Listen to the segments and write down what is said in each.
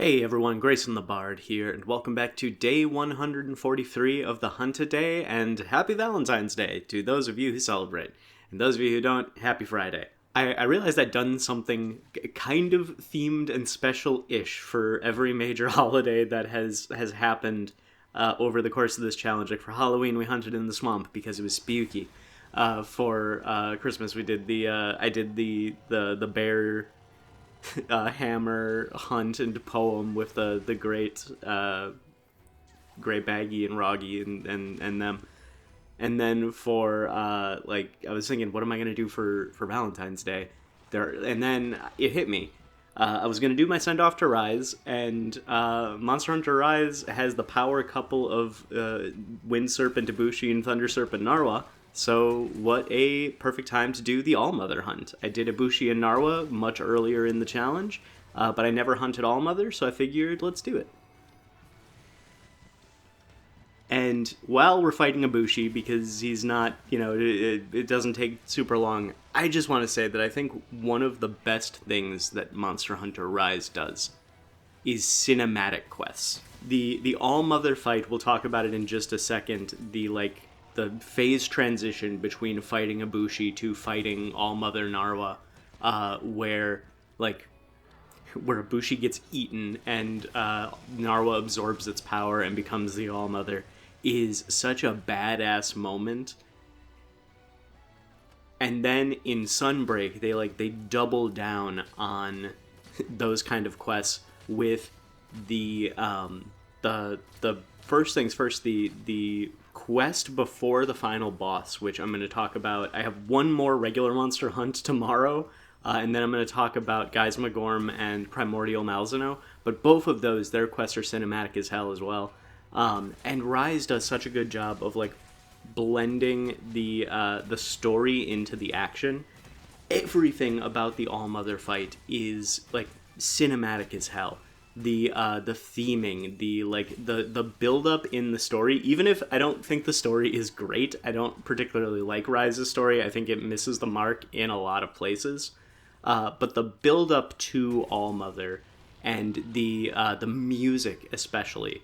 Hey everyone, Grayson the Bard here, and welcome back to day 143 of the Hunt a Day, and happy Valentine's Day to those of you who celebrate. And those of you who don't, happy Friday. I realized I'd done something kind of themed and special-ish for every major holiday that has happened over the course of this challenge. Like for Halloween, we hunted in the swamp because it was spooky. For Christmas, I did the bear hammer hunt and poem with the great Gray Baggy and Roggy and them. And then for I was thinking, what am I gonna do for Valentine's Day? And then it hit me. I was gonna do my send off to Rise, and Monster Hunter Rise has the power couple of Wind Serpent Ibushi and Thunder Serpent Narwa. So what a perfect time to do the All-Mother hunt. I did Ibushi and Narwa much earlier in the challenge, but I never hunted All-Mother, so I figured let's do it. And while we're fighting Ibushi, because he's not, it doesn't take super long, I just want to say that I think one of the best things that Monster Hunter Rise does is cinematic quests. The All-Mother fight, we'll talk about it in just a second, the phase transition between fighting Ibushi to fighting All-Mother Narwa, where Ibushi gets eaten and Narwa absorbs its power and becomes the All-Mother, is such a badass moment. And then in Sunbreak, they double down on those kind of quests with the first things first, the quest before the final boss, which I'm going to talk about. I have one more regular monster hunt tomorrow, and then I'm going to talk about Geismagorm and Primordial Malzeno, but both of those, their quests are cinematic as hell as well. And Rise does such a good job of blending the story into the action. Everything about the All-Mother fight is cinematic as hell. The theming, the build up in the story, even if I don't think the story is great, I don't particularly like Rise's story. I think it misses the mark in a lot of places. But the build up to All-Mother and the music especially.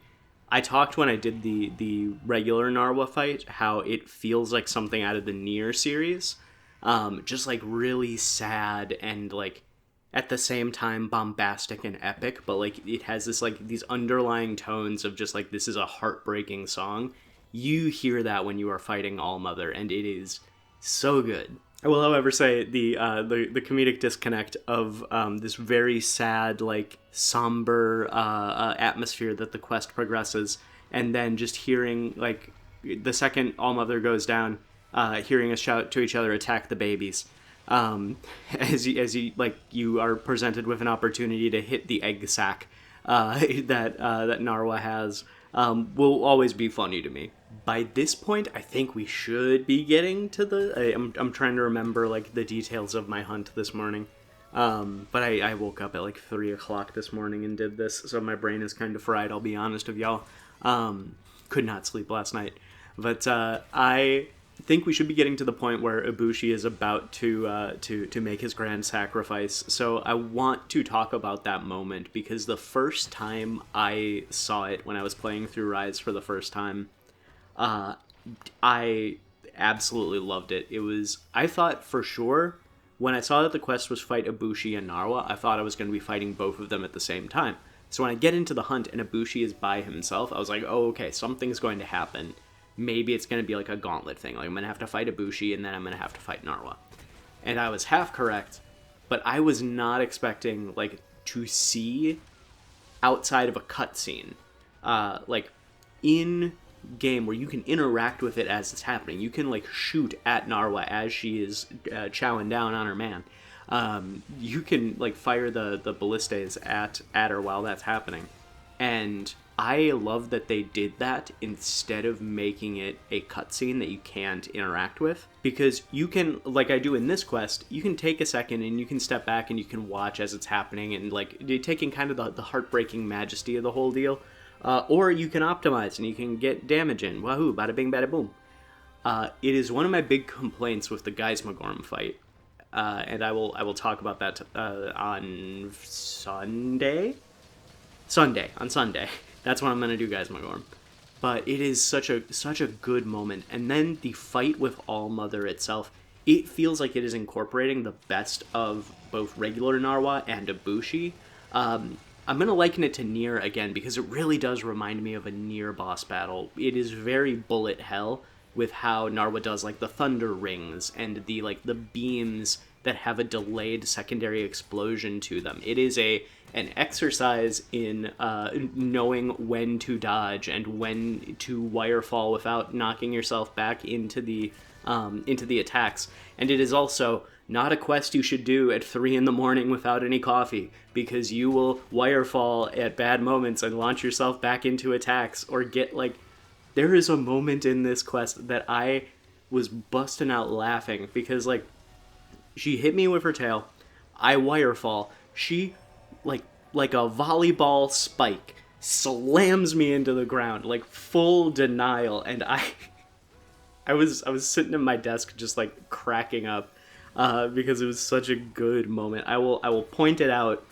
I talked when I did the regular Narwa fight how it feels like something out of the Nier series. Just really sad and at the same time bombastic and epic, but it has this these underlying tones of just this is a heartbreaking song. You hear that when you are fighting All-Mother, and it is so good. I will, however, say the comedic disconnect of this very sad, somber atmosphere that the quest progresses, and then just hearing the second All-Mother goes down, hearing us shout to each other, "Attack the babies." As you are presented with an opportunity to hit the egg sack that Narwa has, will always be funny to me. By this point, I think we should be getting to I'm trying to remember the details of my hunt this morning, but I woke up at 3 o'clock this morning and did this, so my brain is kind of fried. I'll be honest with y'all. Could not sleep last night, but I think we should be getting to the point where Ibushi is about to make his grand sacrifice. So I want to talk about that moment, because the first time I saw it, when I was playing through Rise for the first time, I absolutely loved it. I thought for sure, when I saw that the quest was fight Ibushi and Narwa, I thought I was going to be fighting both of them at the same time. So when I get into the hunt and Ibushi is by himself, I was like, oh, okay, something's going to happen. Maybe it's going to be a gauntlet thing. I'm going to have to fight Ibushi, and then I'm going to have to fight Narwa. And I was half correct, but I was not expecting, to see, outside of a cutscene, in game where you can interact with it as it's happening. You can, shoot at Narwa as she is chowing down on her man. You can, fire the ballistas at her while that's happening. And I love that they did that instead of making it a cutscene that you can't interact with. Because you can, like I do in this quest, you can take a second and you can step back and you can watch as it's happening and you're taking kind of the heartbreaking majesty of the whole deal. Or you can optimize and you can get damage in. Wahoo, bada bing, bada boom. It is one of my big complaints with the Geismagorm fight. And I will talk about that on Sunday. On Sunday. That's when I'm gonna do Guys Magorm. But it is such a good moment. And then the fight with Allmother itself, it feels like it is incorporating the best of both regular Narwa and Ibushi. I'm going to liken it to Nier again because it really does remind me of a Nier boss battle. It is very bullet hell with how Narwa does like the thunder rings and the beams that have a delayed secondary explosion to them. It is an exercise in knowing when to dodge and when to wire fall without knocking yourself back into the attacks. And it is also not a quest you should do at 3 a.m. without any coffee, because you will wire fall at bad moments and launch yourself back into attacks, or get there is a moment in this quest that I was busting out laughing because she hit me with her tail, I wire fall, she like a volleyball spike slams me into the ground, full denial, and I was sitting at my desk just cracking up because it was such a good moment. I will point it out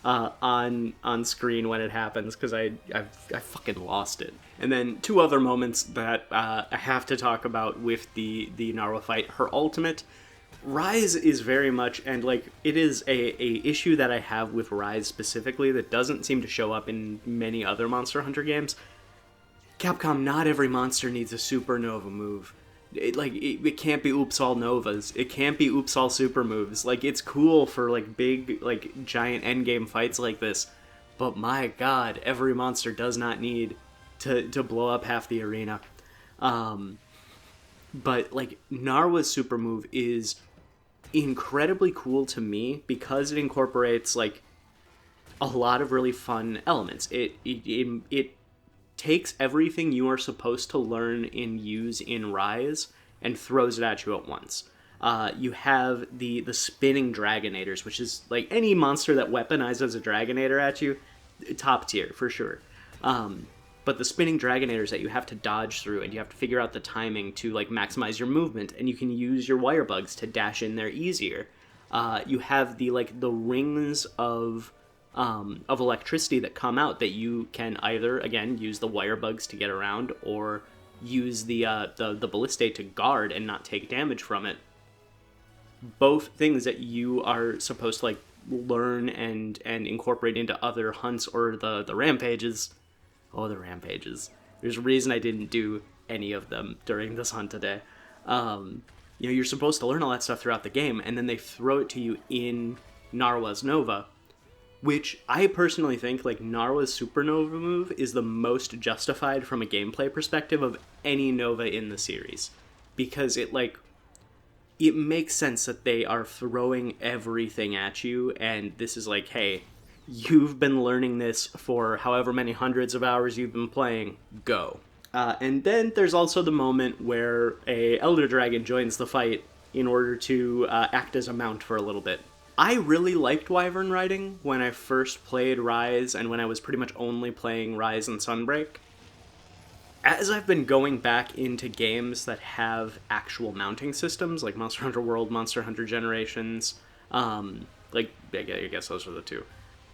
on screen when it happens because I fucking lost it. And then 2 other moments that I have to talk about with the Narwa fight. Her ultimate, Rise is very much, and it is a issue that I have with Rise specifically that doesn't seem to show up in many other Monster Hunter games. Capcom, not every monster needs a Supernova move. It can't be oops all novas. It can't be oops all super moves. It's cool for big giant endgame fights like this, but my god, every monster does not need to blow up half the arena. But Narwa's super move is incredibly cool to me because it incorporates a lot of really fun elements. It takes everything you are supposed to learn and use in Rise and throws it at you at once. You have the spinning Dragonators, which is any monster that weaponizes a Dragonator at you, top tier for sure. But the spinning Dragonators that you have to dodge through, and you have to figure out the timing to maximize your movement, and you can use your wire bugs to dash in there easier. You have the rings of electricity that come out that you can either, again, use the wire bugs to get around, or use the balliste to guard and not take damage from it. Both things that you are supposed to learn and incorporate into other hunts or the rampages. Oh, the rampages. There's a reason I didn't do any of them during this hunt today. You're supposed to learn all that stuff throughout the game, and then they throw it to you in Narwa's Nova, which I personally think Narwa's Supernova move is the most justified from a gameplay perspective of any Nova in the series, because it makes sense that they are throwing everything at you, and this is hey, you've been learning this for however many hundreds of hours you've been playing, go. And then there's also the moment where a Elder Dragon joins the fight in order to act as a mount for a little bit. I really liked Wyvern riding when I first played Rise and when I was pretty much only playing Rise and Sunbreak. As I've been going back into games that have actual mounting systems, like Monster Hunter World, Monster Hunter Generations, I guess those are the 2.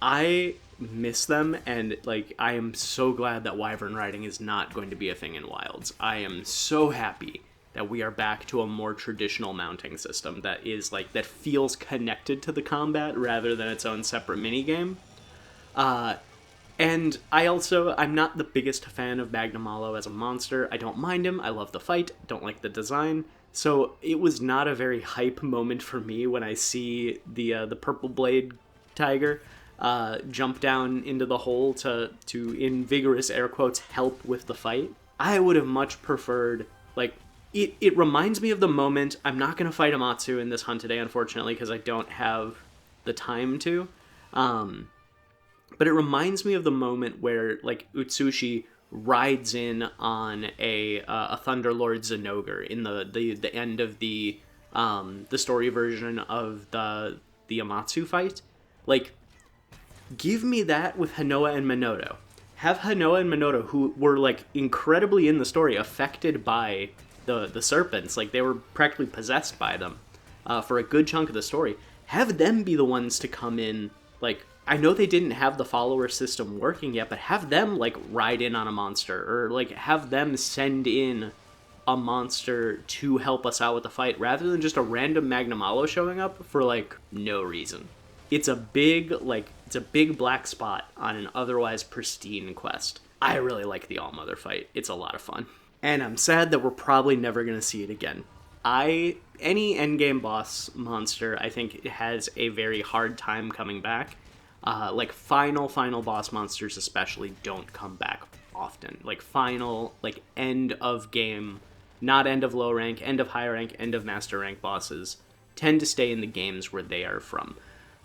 I miss them, and I am so glad that Wyvern riding is not going to be a thing in Wilds. I am so happy that we are back to a more traditional mounting system that is that feels connected to the combat rather than its own separate minigame. And I'm not the biggest fan of Magnamalo as a monster. I don't mind him. I love the fight. Don't like the design. So it was not a very hype moment for me when I see the Purple Blade Tiger jump down into the hole to in vigorous air quotes help with the fight. I would have much preferred it reminds me of the moment. I'm not going to fight Amatsu in this hunt today, unfortunately, because I don't have the time to. But it reminds me of the moment where Utsushi rides in on a Thunderlord Zenogre in the end of the story version of the Amatsu fight. Give me that with Hanoa and Minoto. Have Hanoa and Minoto, who were incredibly in the story affected by the serpents, they were practically possessed by them for a good chunk of the story. Have them be the ones to come in Like, I know they didn't have the follower system working yet, but have them, like, ride in on a monster, or, like, have them send in a monster to help us out with the fight, rather than just a random Magnamalo showing up for, like, no reason. It's a big black spot on an otherwise pristine quest. I really like the All-Mother fight. It's a lot of fun. And I'm sad that we're probably never going to see it again. Any endgame boss monster, I think, has a very hard time coming back. Like, final boss monsters especially don't come back often. Like, final, like, end of game, not end of low rank, end of high rank, end of master rank bosses tend to stay in the games where they are from.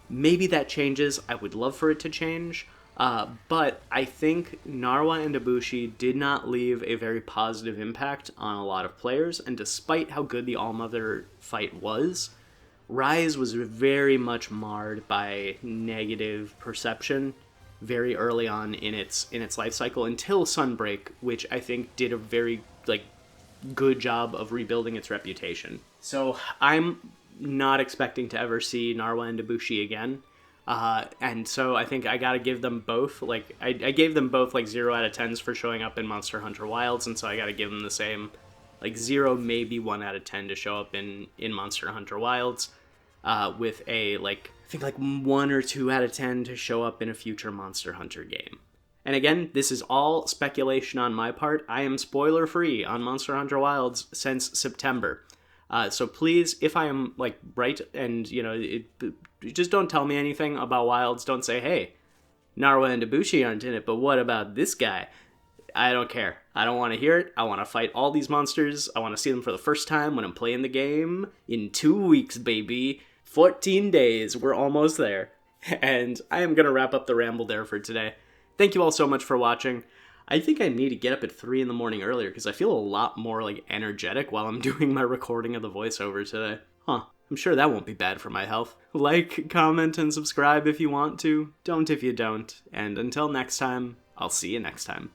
Maybe that changes. I would love for it to change. But I think Narwa and Ibushi did not leave a very positive impact on a lot of players, and despite how good the All-Mother fight was, Rise was very much marred by negative perception very early on in its life cycle until Sunbreak, which I think did a very good job of rebuilding its reputation. So I'm not expecting to ever see Narwa and Ibushi again. And so I think I gotta give them both, I gave them both 0 out of 10s for showing up in Monster Hunter Wilds, and so I gotta give them the same, 0, maybe 1 out of 10 to show up in Monster Hunter Wilds, with I think 1 or 2 out of 10 to show up in a future Monster Hunter game. And again, this is all speculation on my part. I am spoiler free on Monster Hunter Wilds since September. So please, if I am right, and just don't tell me anything about Wilds. Don't say, hey, Narwa and Ibushi aren't in it, but what about this guy? I don't care. I don't want to hear it. I want to fight all these monsters. I want to see them for the first time when I'm playing the game in 2 weeks, baby. 14 days. We're almost there. And I am going to wrap up the ramble there for today. Thank you all so much for watching. I think I need to get up at 3 in the morning earlier because I feel a lot more energetic while I'm doing my recording of the voiceover today. I'm sure that won't be bad for my health. Like, comment, and subscribe if you want to. Don't if you don't. And until next time, I'll see you next time.